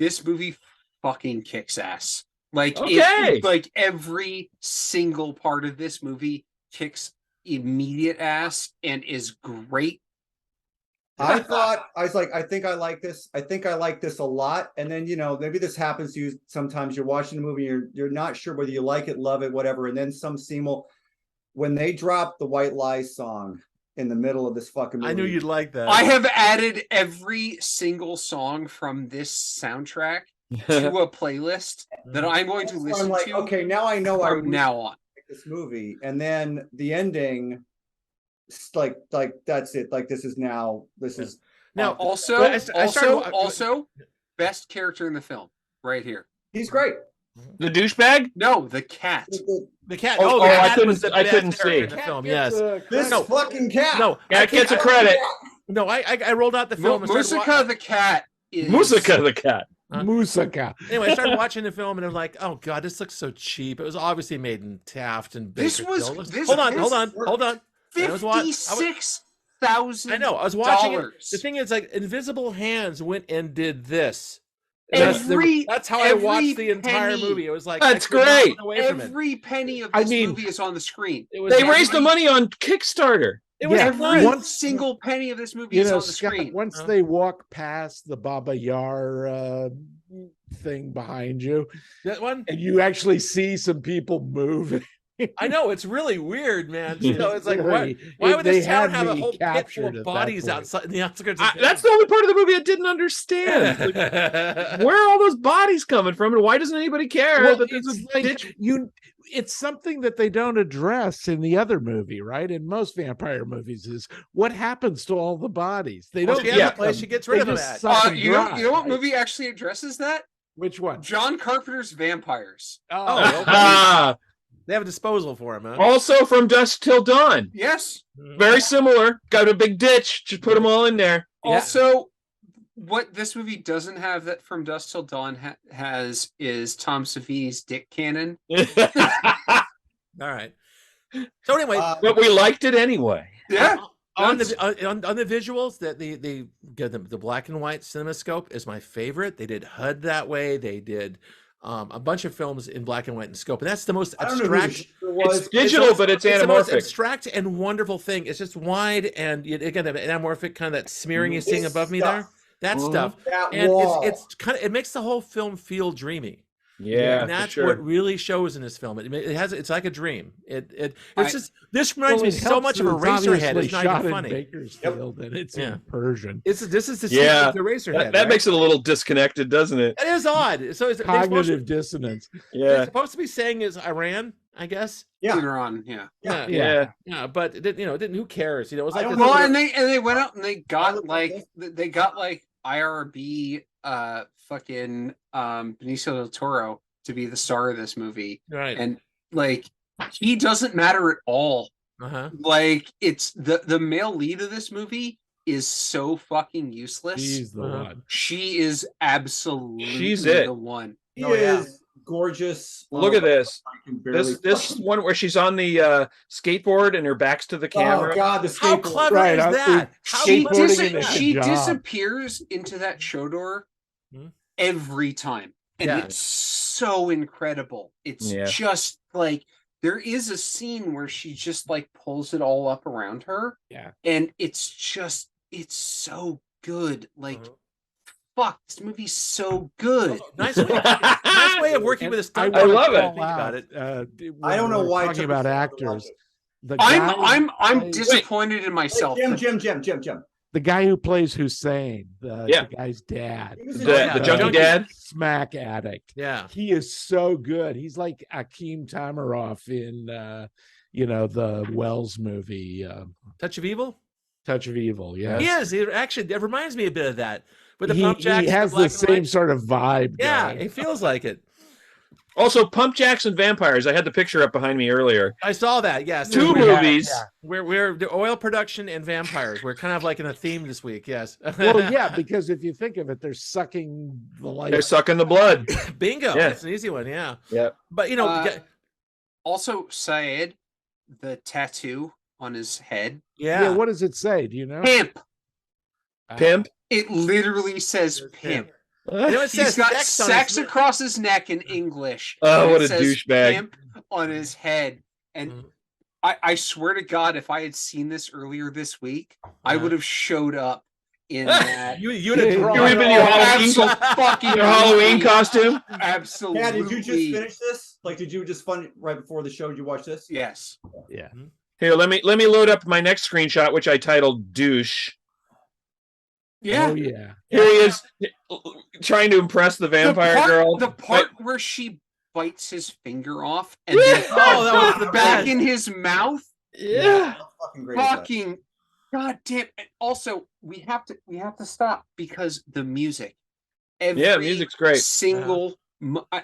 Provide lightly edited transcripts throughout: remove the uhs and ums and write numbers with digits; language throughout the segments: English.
this movie fucking kicks ass. Like Okay. like every single part of this movie kicks immediate ass and is great. I was like, I think I like this. I think I like this a lot. And then, maybe this happens to you sometimes. You're watching the movie, you're not sure whether you like it, love it, whatever. And then some scene when they drop the White Lies song in the middle of this fucking movie. I knew you'd like that. I have added every single song from this soundtrack to a playlist that I'm going to listen to. Okay, now I know from now on this movie. And then the ending, like that's it. Like this is now. Also, best character in the film right here. He's great. The douchebag? No, the cat. The cat. Oh, the cat I couldn't see in the film. Yes. This fucking cat. No, cat gets a credit. No, I rolled out the film. Musika the cat. Musika the cat. Musika. Anyway, I started watching the film and I'm like, oh god, this looks so cheap. It was obviously made in Taft and Baker. Hold on. 56,000. I know. I was watching it. The thing is, like, Invisible Hands went and did this. That's how I watched the entire movie. It was like, that's great. Every penny of this movie is on the screen. They raised the money on Kickstarter. It was every single penny of this movie is on the screen. Once they walk past the Baba Yar thing behind you, that one, and you actually see some people move. I know, it's really weird, man. It's like, why would this town have a whole pit full of bodies outside in the outskirts of that's the only part of the movie I didn't understand. Like, where are all those bodies coming from, and why doesn't anybody care that there's a ditch? It's something that they don't address in the other movie, right? In most vampire movies, is what happens to all the bodies. They don't. She gets rid of that. You know what movie actually addresses that? Which one? John Carpenter's Vampires. They have a disposal for him, huh? Also from Dusk Till Dawn. Yes. Very similar. Got a big ditch. Just put them all in there. Also, what this movie doesn't have that from Dusk Till Dawn has is Tom Savini's dick cannon. All right. So anyway, but we liked it anyway. Yeah. On the visuals, that the black and white CinemaScope is my favorite. They did HUD that way. They did a bunch of films in black and white and scope, and that's the most abstract. It's digital, but it's anamorphic. The most abstract and wonderful thing. It's just wide and again, the anamorphic kind of that smearing you're seeing above me there. That stuff, and it's kind of, it makes the whole film feel dreamy. Yeah, and that's what really shows in this film. It's like a dream. This reminds me so much of Eraserhead. It's not even funny. Bakersfield, and it's in Persian. This is the Eraserhead. That makes it a little disconnected, doesn't it? It is odd. So it's cognitive dissonance. Yeah, it's supposed to be saying is Iran, I guess. Yeah, Iran. Yeah. But it didn't. Who cares? It was like and they went out and they got like IRB fucking Benicio del Toro to be the star of this movie, right? And like he doesn't matter at all. Like it's the male lead of this movie is so fucking useless. She's the one. She is absolutely the one. She is gorgeous. Look at this. This one where she's on the skateboard and her back's to the camera. Oh God, the skateboard. How clever is that? She disappears into that show door every time, and it's so incredible. It's just like there is a scene where she just like pulls it all up around her, and it's so good. Like fuck, this movie's so good. Nice way of working with a stunt. I love it. Think about it. I don't know why. Talking about actors, I'm disappointed in myself. Jim. The guy who plays Hussein, the guy's dad, the junkie dad, smack addict. Yeah, he is so good. He's like Akeem Tamiroff in the Wells movie, Touch of Evil. Touch of Evil. Yeah, he is. Actually, that reminds me a bit of that. But the pump jacks, he has the same sort of vibe. Yeah, it feels like it. Also, Pump Jacks and Vampires. I had the picture up behind me earlier. I saw that. Yes, two movies. We're the oil production and vampires. We're kind of like in a theme this week. Yes. Well, yeah, because if you think of it, they're sucking the life. They're sucking the blood. Bingo. Yeah. That's an easy one. Yeah. Yeah. But also Syed, the tattoo on his head. Yeah. What does it say? Do you know? Pimp. Pimp. It literally says pimp. He's got sex across his neck in English. Oh, what a douchebag! Pimp on his head, and I swear to God, if I had seen this earlier this week, I would have showed up in that. You would have been your Halloween costume. Absolutely. Yeah, did you just finish this? Like, did you just right before the show? Did you watch this? Yes. Yeah. Here, let me load up my next screenshot, which I titled "Douche." Yeah. Oh yeah. Here he is, trying to impress the vampire girl. The part where she bites his finger off and then that was the back best. in his mouth. Yeah. Fucking goddamn. And also, we have to stop because the music. Music's great. Single.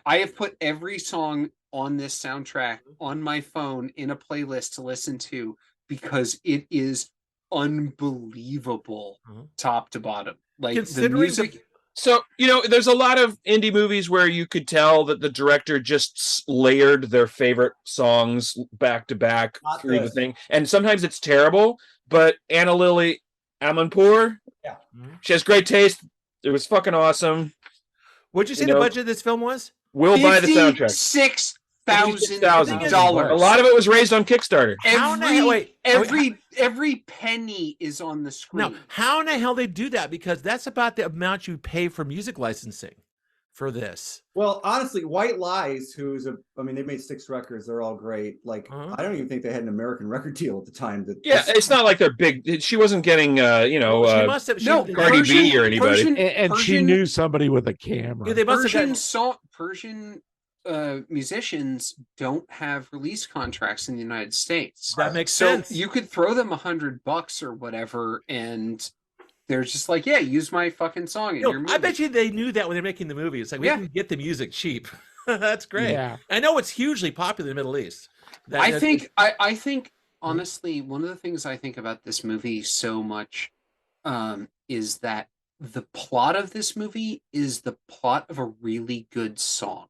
I have put every song on this soundtrack on my phone in a playlist to listen to because it is unbelievable top to bottom. Like the music. So, there's a lot of indie movies where you could tell that the director just layered their favorite songs back to back through the thing. And sometimes it's terrible, but Lily Amirpour, she has great taste. It was fucking awesome. What'd you say the budget of this film was? We'll buy the soundtrack. $56,000. A lot of it was raised on Kickstarter. Every penny is on the screen. Now, how in the hell they do that? Because that's about the amount you pay for music licensing for this. Well, honestly, White Lies, they made 6 records. They're all great. Like, I don't even think they had an American record deal at the time. It's not like they're big. She wasn't getting, she must have, Cardi B or anybody. And she knew somebody with a camera. Yeah, they must Persian musicians don't have release contracts in the United States. That makes sense. You could throw them $100 or whatever, and they're just like, yeah, use my fucking song in your movie. I bet you they knew that when they're making the movie. It's like, we can get the music cheap. That's great. Yeah. I know it's hugely popular in the Middle East. I think honestly, one of the things I think about this movie so much is that the plot of this movie is the plot of a really good song.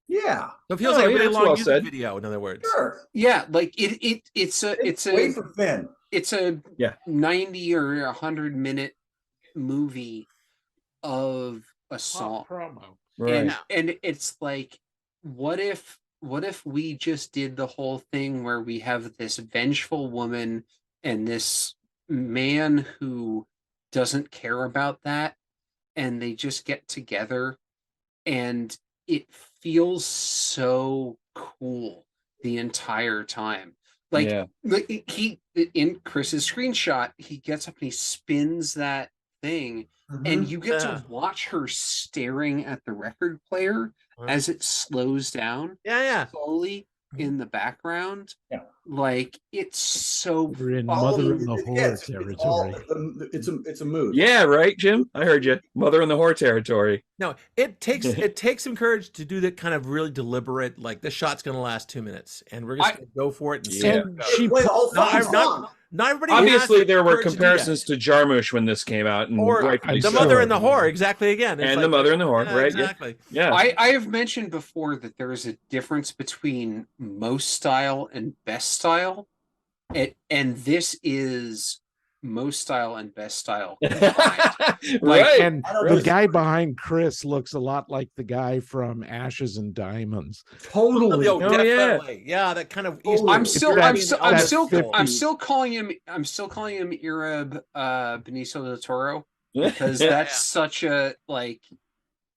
Yeah. So it feels like a really long music video, in other words. Sure. Yeah, like it's way for Finn. It's a 90 or 100 minute movie of a song. Promo. Right. And it's like, what if we just did the whole thing where we have this vengeful woman and this man who doesn't care about that, and they just get together, and it feels so cool the entire time. Like he, in Chris's screenshot, he gets up and he spins that thing, and you get to watch her staring at the record player as it slows down slowly in the background. Like, it's so we're in mother in the whore territory. It's a mood. Yeah, right, Jim. I heard you. Mother in the whore territory. No, it takes some courage to do that kind of really deliberate. Like, the shot's going to last 2 minutes, and we're just going to go for it. Not everybody. Obviously, there were comparisons to Jarmusch when this came out, and the mother and the whore. Exactly again, and the mother and the whore. Right. Exactly. Yeah. I have mentioned before that there is a difference between most style and best style, and this is most style and best style right. And the guy behind Chris looks a lot like the guy from Ashes and Diamonds. Totally. Definitely. Yeah, that kind of. I'm still calling him Arab Benicio del Toro, because that's such a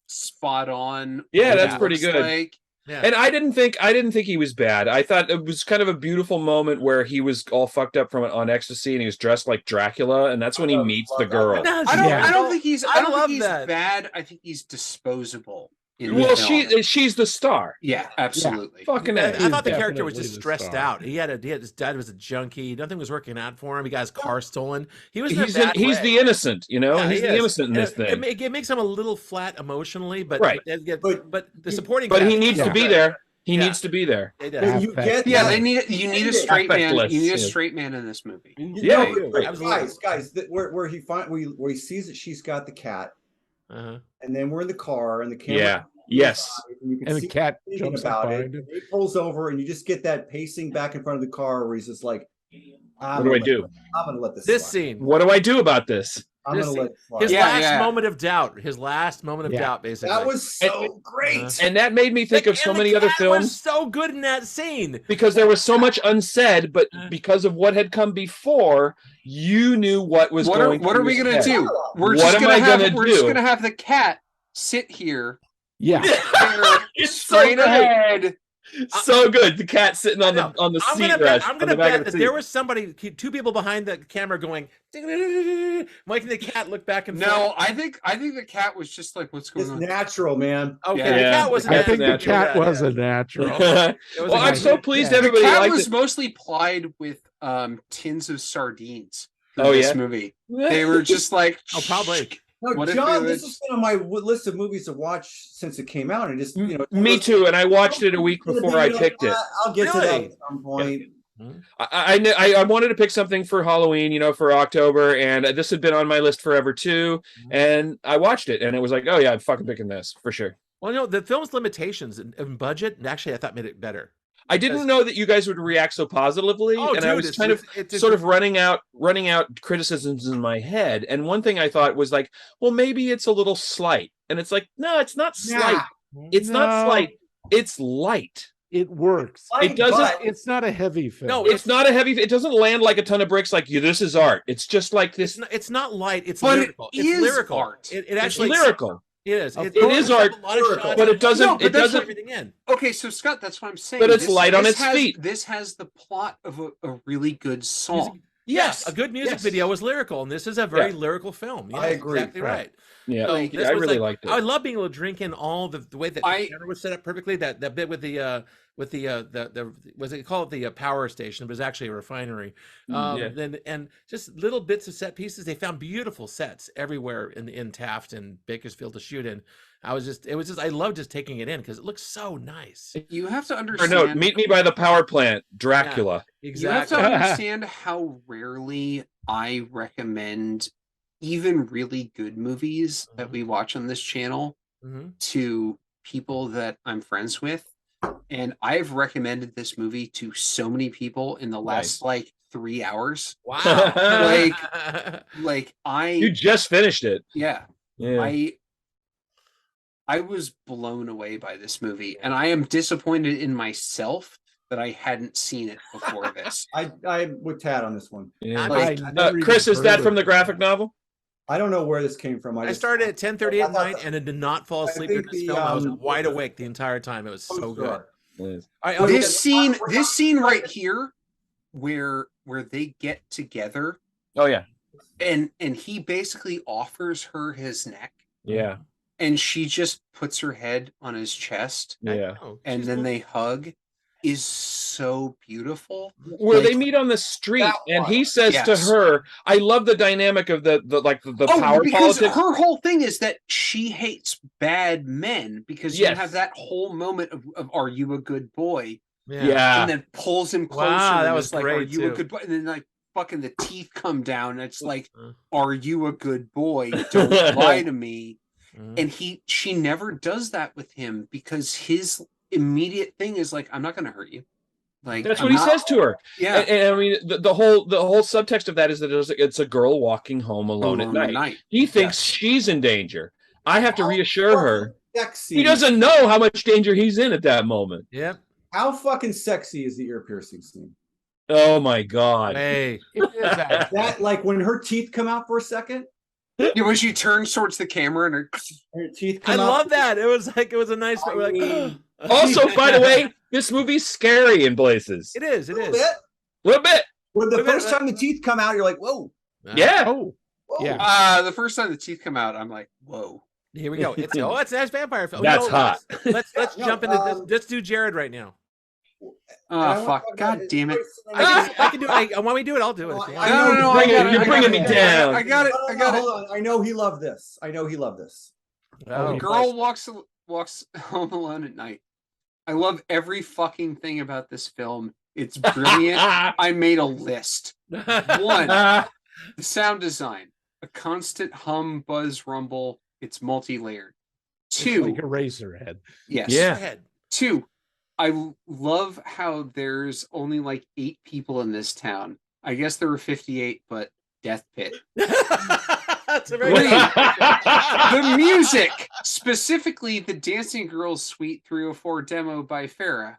spot on. Yeah, that's pretty good. Like. Yeah. And I didn't think he was bad. I thought it was kind of a beautiful moment where he was all fucked up on ecstasy, and he was dressed like Dracula, and that's when he meets the girl. I don't think he's bad. I think he's disposable. Well, she's the star. Yeah, absolutely. Yeah, fucking. I thought the character was just stressed out. His dad was a junkie. Nothing was working out for him. He got his car stolen. He's the innocent. He's the innocent in this thing. It makes him a little flat emotionally, but right. But the supporting. But he needs to be there. He needs to be there. You need a straight man. You need a straight man in this movie. Guys, where he sees that she's got the cat. And then we're in the car, and the camera. Yes. And the cat jumps behind him. He pulls over, and you just get that pacing back in front of the car where he's just like, "What do I do? I'm gonna let this. This scene. What do I do about this?" I'm gonna let it slide. His last moment of doubt. His last moment of doubt, basically. That was so great. And that made me think of so many other films. Was so good in that scene. Because there was so much unsaid, but because of what had come before, you knew what was going What are we gonna do? We're just gonna have the cat sit here. Yeah. Straight ahead. So good. The cat sitting on the seat rest. I'm gonna bet that there was somebody, two people behind the camera going, making the cat look back and forth. No, I think the cat was just like, what's going on? It's natural, man. Okay, the cat was. I think the cat was a natural. Well, I'm so pleased everybody liked it. The cat was it. mostly plied with tins of sardines. Oh, this movie. They were just like, probably. No, John, this has been on my list of movies to watch since it came out, and just me too. And I watched it a week before I picked it. I'll get to that at some point. I wanted to pick something for Halloween, for October, and this had been on my list forever too. And I watched it, and it was like, oh yeah, I'm fucking picking this for sure. Well, the film's limitations and budget, and actually, I thought made it better. I didn't know that you guys would react so positively, I was kind of sort of running out criticisms in my head. And one thing I thought was like, well, maybe it's a little slight, and it's like, no, it's not slight. It's not slight. It's light. It works. It doesn't. It's not a heavy film. No, it's not a heavy. It doesn't land like a ton of bricks. Like this is art. It's just like this. It's not light. It's lyrical. It's lyrical art. It actually it's lyrical. It is. It is art, but it doesn't. It doesn't. Everything in. Okay, so Scott, that's what I'm saying. But it's light on its feet. This has the plot of a really good song. Yes, a good music video is lyrical, and this is a very lyrical film. Yes, I agree. Exactly right. Yeah, I really liked it. I love being able to drink in all the way that the camera was set up perfectly. That bit with the what's it called, the power station, but it was actually a refinery. And just little bits of set pieces. They found beautiful sets everywhere in Taft and Bakersfield to shoot in. I love just taking it in because it looks so nice. You have to understand. Or no, Meet Me by the Power Plant, Dracula. Yeah, exactly. You have to understand how rarely I recommend even really good movies that we watch on this channel to people that I'm friends with. And I've recommended this movie to so many people in the last 3 hours. Wow. You just finished it. Yeah. I was blown away by this movie, and I am disappointed in myself that I hadn't seen it before this. I'm with Tad on this one. Yeah. Chris, is that from the graphic novel? I don't know where this came from. I started at 10:30 at night, and I did not fall asleep during this film. I was wide awake the entire time. It was so good. This scene right here, where they get together. Oh yeah. And he basically offers her his neck. Yeah. And she just puts her head on his chest. Yeah. And then they hug. Is so beautiful. Where they meet on the street, and he says to her, "I love the dynamic of the power because politics." Her whole thing is that she hates bad men because you have that whole moment of "Are you a good boy?" Yeah. And then pulls him closer. Wow, that and was like, great. "Are you a good boy?" And then like fucking the teeth come down. And it's like, "Are you a good boy? Don't lie to me." And she never does that with him because his immediate thing is like, I'm not going to hurt you. Like that's what he says to her. Yeah. And I mean, the whole subtext of that is that it's a girl walking home alone at night. He thinks she's in danger. I have to reassure her. Sexy. He doesn't know how much danger he's in at that moment. Yep. How fucking sexy is the ear piercing scene? Oh my God. Hey. That like when her teeth come out for a second. Yeah, when she turns towards the camera and her teeth come out. I love that. It was a nice. We're like, also, by the way, this movie's scary in places. It is. It is. A little bit. When the first time the teeth come out, you're like, whoa. Yeah. Whoa. Yeah. The first time the teeth come out, I'm like, whoa. Here we go. It's a nice vampire film. That's hot. Let's jump into this. Let's do Jared right now. Oh fuck! God damn it! I can do it. When we do it, I'll do it. No, you're bringing me down. I got it. Hold on. I know he loved this. A girl walks home alone at night. I love every fucking thing about this film. It's brilliant. I made a list. One, the sound design, a constant hum, buzz, rumble. It's multi-layered. Two, like a razor head. Yes. Yeah. Two, I love how there's only like 8 people in this town. I guess there were 58, but death pit. That's a very the music, specifically the Dancing Girls Suite 304 demo by Farrah.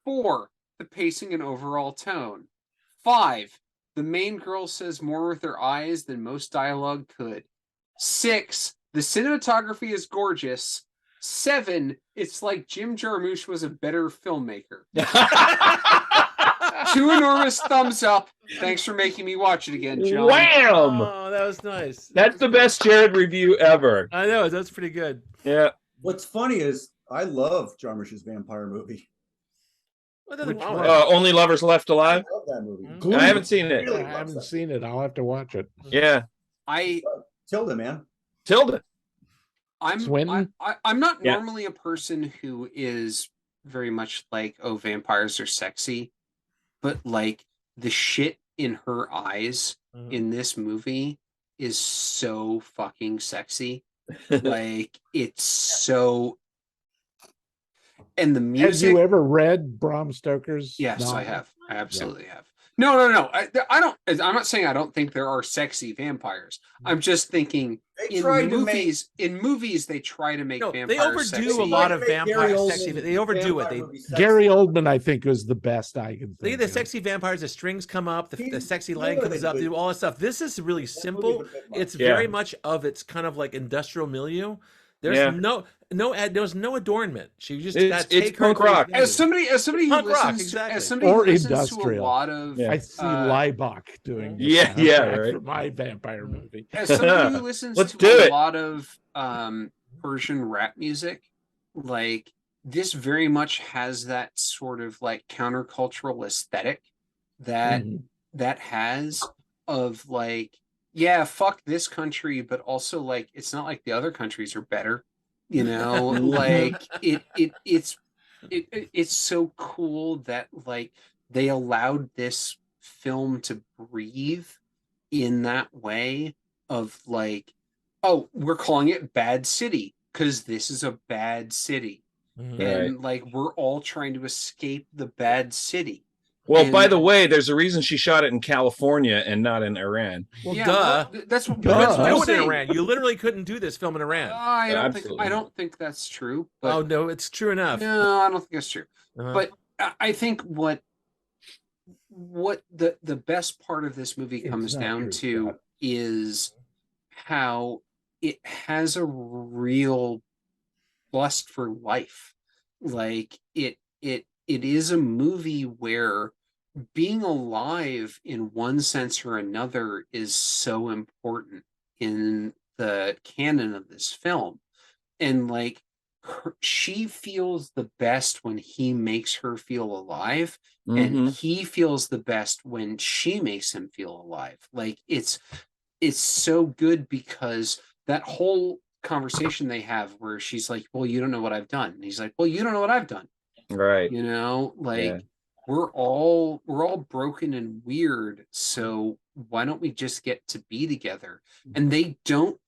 4, the pacing and overall tone. 5, the main girl says more with her eyes than most dialogue could. 6, the cinematography is gorgeous. 7, it's like Jim Jarmusch was a better filmmaker. 2 enormous thumbs up. Thanks for making me watch it again, John. Wham! Oh, that was nice. That's the best Jared review ever. I know, that's pretty good. Yeah. What's funny is I love Jarmusch's vampire movie. Only Lovers Left Alive? I love that movie. Mm-hmm. I haven't seen it. Really I haven't seen it. I'll have to watch it. Yeah. Tilda, man. Tilda. I'm not normally a person who is very much like, oh, vampires are sexy, but like the shit in her eyes in this movie is so fucking sexy. Like, it's so. And the music. Have you ever read Bram Stoker's? Yes, novel? I have. I absolutely have. No. I don't. I'm not saying I don't think there are sexy vampires. I'm just thinking in movies they try to make vampires. They overdo sexy. a lot of vampires sexy. They overdo it. Gary Oldman, I think, was the best I can think. The sexy vampires, the strings come up, the sexy light comes up, do all that stuff. This is really simple. It's very much of its kind of like industrial milieu. There's there's no adornment. She just it's punk rock. As somebody who listens to a lot of I see Leibach doing right. for my vampire movie. As somebody who listens to a lot of Persian rap music, like this very much has that sort of like countercultural aesthetic that has of like, yeah, fuck this country, but also like it's not like the other countries are better, you know. Like it's so cool that like they allowed this film to breathe in that way of like, oh, we're calling it Bad City because this is a bad city, and like we're all trying to escape the bad city. Well, by the way, there's a reason she shot it in California and not in Iran. Well, duh. Well, that's what in Iran. You literally couldn't do this film in Iran. I don't think that's true. But, oh no, it's true enough. No, I don't think that's true. But I think what the best part of this movie comes down to is how it has a real lust for life. Like it is a movie where being alive in one sense or another is so important in the canon of this film. And like she feels the best when he makes her feel alive, and he feels the best when she makes him feel alive. Like it's so good because that whole conversation they have where she's like, well, you don't know what I've done. And he's like, well, you don't know what I've done. Right. You know, like we're all broken and weird. So why don't we just get to be together? And they don't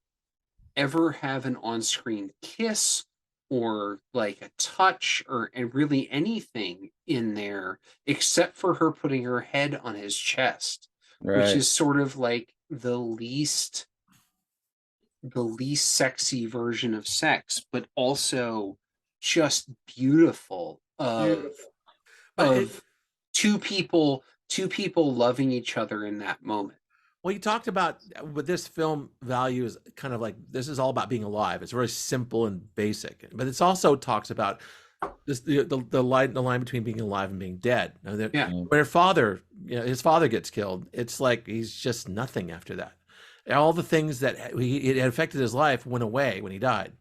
ever have an on-screen kiss or like a touch or really anything in there except for her putting her head on his chest, which is sort of like the least sexy version of sex, but also just beautiful of two people loving each other in that moment. Well, you talked about what this film value is kind of like, this is all about being alive. It's very simple and basic, but it also talks about this, the line between being alive and being dead. When her father, his father gets killed, it's like he's just nothing after that. All the things that it had affected his life went away when he died.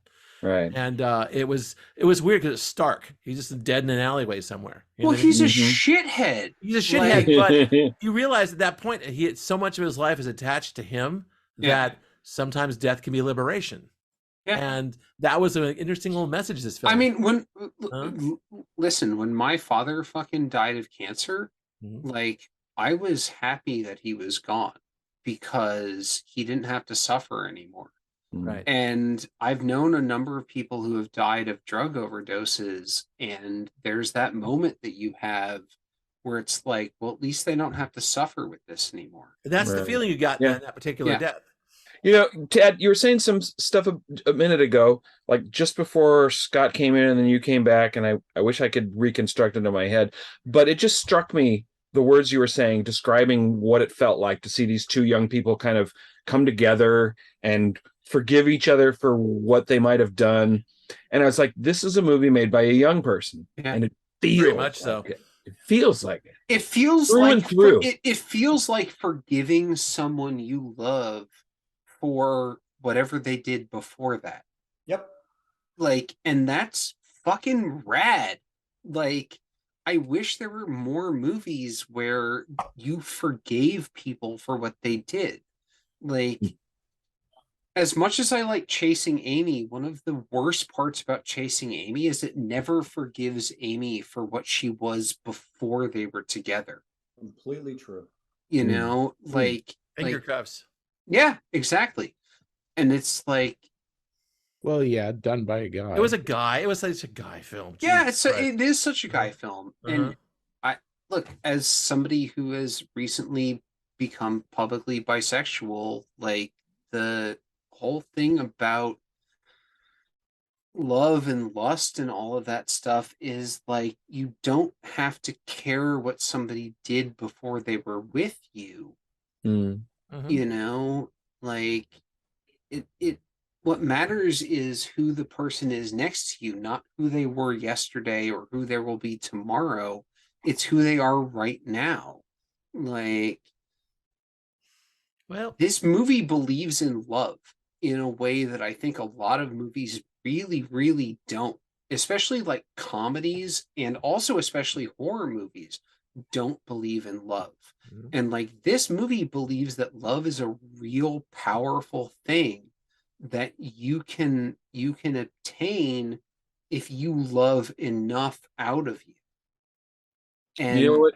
Right. And it was weird because it's stark. He's just dead in an alleyway somewhere. Well, he's a shithead. He's a shithead, but you realize at that point so much of his life is attached to him that sometimes death can be liberation. Yeah. And that was an interesting little message this film. I mean, listen, when my father fucking died of cancer, like I was happy that he was gone because he didn't have to suffer anymore. Right. And I've known a number of people who have died of drug overdoses, and there's that moment that you have where it's like, well, at least they don't have to suffer with this anymore. That's the feeling you got in that particular death. You know, Ted, you were saying some stuff a minute ago, like just before Scott came in and then you came back, and I wish I could reconstruct it in my head, but it just struck me, the words you were saying, describing what it felt like to see these two young people kind of come together and forgive each other for what they might have done. And I was like, this is a movie made by a young person. Yeah. And it feels very much so. It feels like it. It feels through like and through. It feels like forgiving someone you love for whatever they did before that. Yep. Like, and that's fucking rad. Like, I wish there were more movies where you forgave people for what they did. Like, as much as I like Chasing Amy, one of the worst parts about Chasing Amy is it never forgives Amy for what she was before they were together. Completely true. You know, like finger cuffs. Yeah, exactly. And it's like, well, yeah, done by a guy. It was a guy. It was like a guy film. Yeah, it is such a guy film. And I look, as somebody who has recently become publicly bisexual, like the whole thing about love and lust and all of that stuff is like, you don't have to care what somebody did before they were with you. You know, like it what matters is who the person is next to you, not who they were yesterday or who there will be tomorrow. It's who they are right now. Like, well, this movie believes in love in a way that I think a lot of movies really, really don't, especially like comedies and also especially horror movies don't believe in love. And like, this movie believes that love is a real powerful thing that you can obtain if you love enough out of you. And you know what?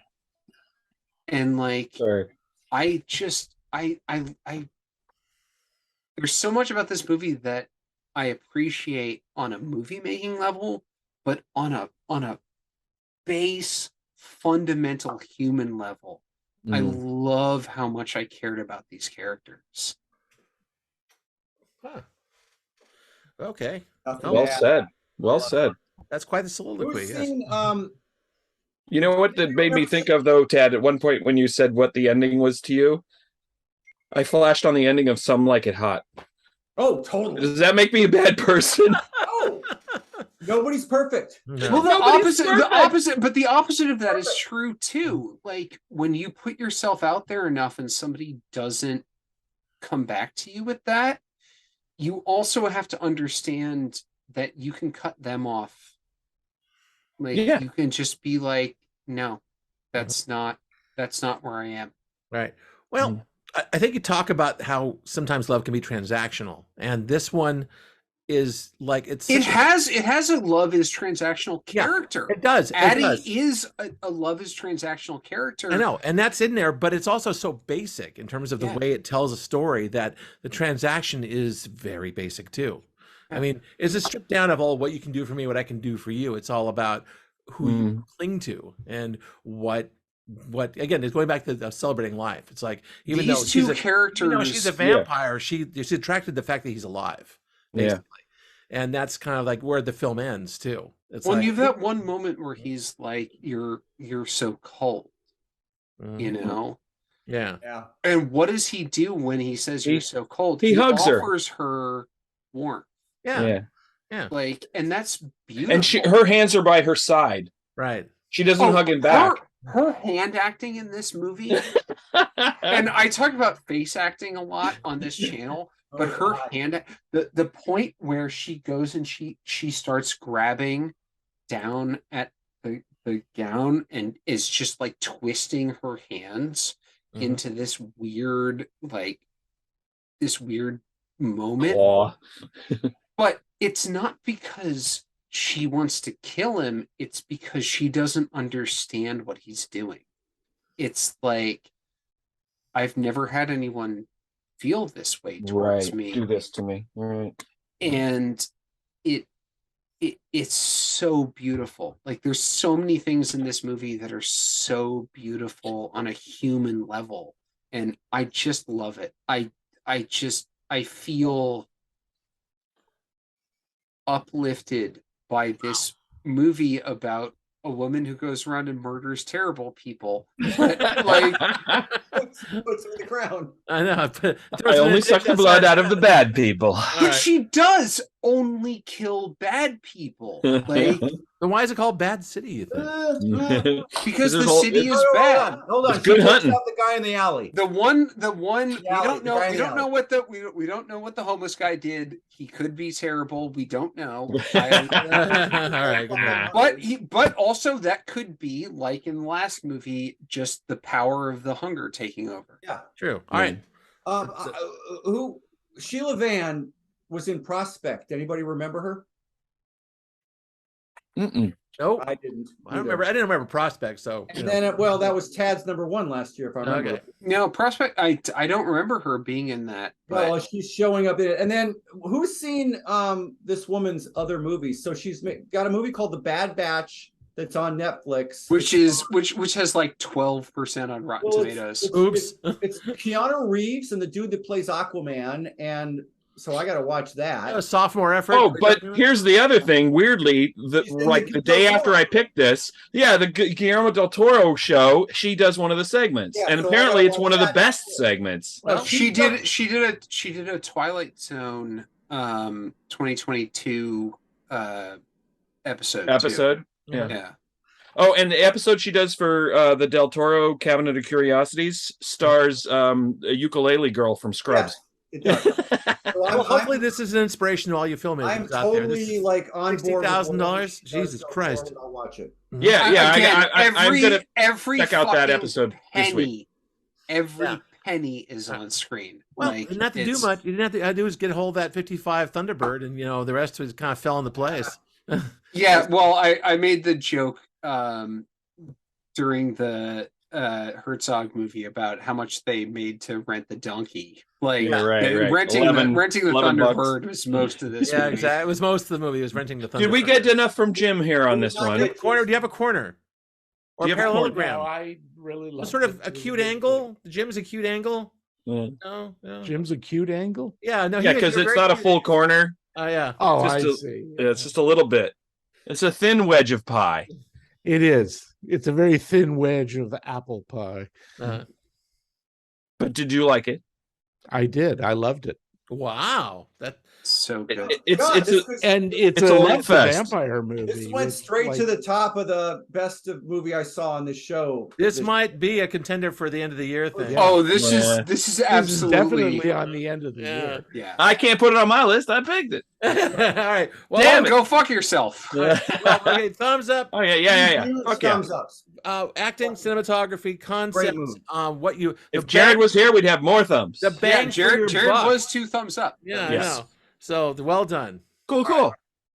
And like, sorry. I there's so much about this movie that I appreciate on a movie making level, but on a base fundamental human level. I love how much I cared about these characters. Huh. Okay. Well said. Well said. That's quite the soliloquy. Yes. You know what that made me think of, though, Tad, at one point when you said what the ending was to you, I flashed on the ending of Some Like It Hot. Oh, totally. Does that make me a bad person? Oh, nobody's perfect. No. Well, the opposite of that is true too. Like, when you put yourself out there enough and somebody doesn't come back to you with that, you also have to understand that you can cut them off. Like, you can just be like, no, that's not where I am. Right. Well, I think you talk about how sometimes love can be transactional, and this one is like it has a love is transactional character. Yeah, it does. Addie is a love is transactional character. I know, and that's in there, but it's also so basic in terms of the way it tells a story that the transaction is very basic too. I mean, it's a strip down of all what you can do for me, what I can do for you. It's all about who you cling to and what again is going back to celebrating life. It's like, even though she's a vampire, she's attracted to the fact that he's alive, basically. And that's kind of like where the film ends too. It's like, you've that one moment where he's like, you're so cold, you know? Yeah. And what does he do when he says you're so cold? He hugs her. Offers her warmth. Yeah. Like, and that's beautiful. And her hands are by her side. Right. She doesn't hug him back. Her hand acting in this movie, and I talk about face acting a lot on this channel, but her hand, the point where she goes and she starts grabbing down at the gown and is just like twisting her hands into this weird moment. But it's not because she wants to kill him, it's because she doesn't understand what he's doing. It's like, I've never had anyone feel this way towards me. Do this to me. Right. And it's so beautiful. Like, there's so many things in this movie that are so beautiful on a human level. And I just love it. I I feel uplifted by this movie about a woman who goes around and murders terrible people. But, like, puts him in the ground. I know. I only suck the blood out of the bad people. But she does only kill bad people. Like, then why is it called Bad City, you think? Because the city is bad. Hold on. It's good hunting. The guy in the alley. The one we don't know. We don't know what the homeless guy did. He could be terrible. We don't know. All right. But also that could be, like in the last movie, just the power of the hunger taking over. Yeah. True. All right. Who Sheila Vann was in Prospect. Anybody remember her? Nope. I didn't. I don't remember. I didn't remember Prospect. So. And then, that was Tad's #1 last year, if I remember. Okay. No, Prospect. I don't remember her being in that. But... Well, she's showing up in it. And then, who's seen this woman's other movies? So she's got a movie called The Bad Batch that's on Netflix, which has like 12% on Rotten Tomatoes. Oops. It's Keanu Reeves and the dude that plays Aquaman, and so I got to watch that. A sophomore effort. Oh, but here's the other thing. Weirdly, the day after I picked this, the Guillermo del Toro show, she does one of the segments, and apparently it's one of the best segments. Well, she did a Twilight Zone 2022 episode. Yeah. Oh, and the episode she does for the Del Toro Cabinet of Curiosities stars a ukulele girl from Scrubs. Yes. It does. So hopefully this is an inspiration to all you filmmakers I'm out totally there. like on board. $60,000? Jesus Christ. I'll watch it. Yeah. Again, I'm gonna every check out that episode this week. Every penny is on screen. Well, you didn't have to do much. You didn't have to do is get a hold of that 55 Thunderbird, and the rest was kind of fell into place. Yeah. Well, I made the joke during the Herzog movie about how much they made to rent the donkey. Like renting the Thunderbird was most of this. Yeah, movie. exactly. It was most of the movie was renting the Thunderbird. Did we get enough from Jim here on this one? Corner? Do you have a corner? Or do you have a parallelogram? No, I really love sort of acute angle. Jim's acute angle. No. Jim's acute angle. Yeah, no. Yeah, because it's not a full corner. Oh yeah. Oh, I see. It's just a little bit. It's a thin wedge of pie. It is. It's a very thin wedge of apple pie. But did you like it? I did. I loved it. Wow, that's so good. It's a love fest. Vampire movie. This went straight to the top of the best of movie I saw on this show. This might be a contender for the end of the year thing. Oh, this is absolutely definitely on the end of the year. Yeah, I can't put it on my list. I picked it. All right. Well, damn, go fuck yourself. Okay, thumbs up. Oh yeah. Fuck yeah. Thumbs ups. Acting, cinematography, concept. If Jared was here, we'd have more thumbs. The bang. Jared was 2 thumbs up. Yeah, I know. So well done. Cool.